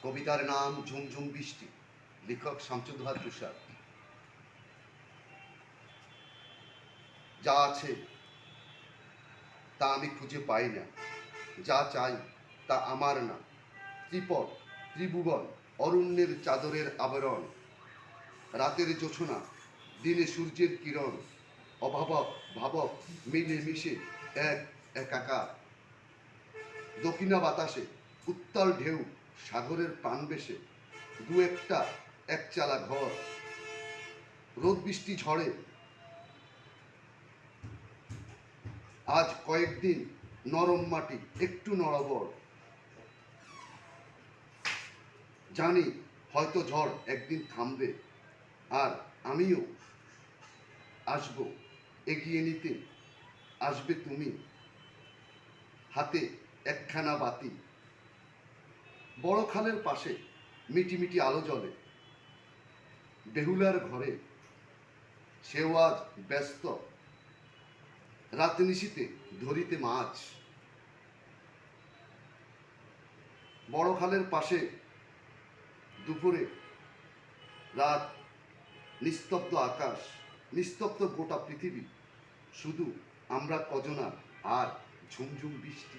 কবিতার নাম ঝুমঝুম বৃষ্টি, লেখক শামসুদ্দোহা তুষার। যা আছে তা আমি খুঁজে পাই না, যা চাই তা আমার না। ত্রিপট ত্রিভুবন অরণ্যের চাদরের আবরণ, রাতের জোছনা দিনে সূর্যের কিরণ, অভাবক ভাবক মিলে মিশে এক একাকার। দক্ষিণা বাতাসে উত্তাল ঢেউ সাগরের প্রাণবেশে, দু একটা একচালা ঘর। রোদ বৃষ্টি ঝড়ে আজ কয়েকদিন নরম মাটি একটু নড়বড়। জানি হয়তো ঝড় একদিন থামবে, আর আমিও আসবো এগিয়ে নিতে। আসবে তুমি, হাতে একখানা বাতি। বড় খালের পাশে মিটিমিটি আলো জ্বলে, বেহুলার ঘরে সেও আজ ব্যস্ত। রাতনিশীতে ধরিতে মাছ। বড় খালের পাশে দুপুরে রাত, নিস্তব্ধ আকাশ, নিস্তব্ধ গোটা পৃথিবী, শুধু আমরা কজনা আর ঝুমঝুম বৃষ্টি।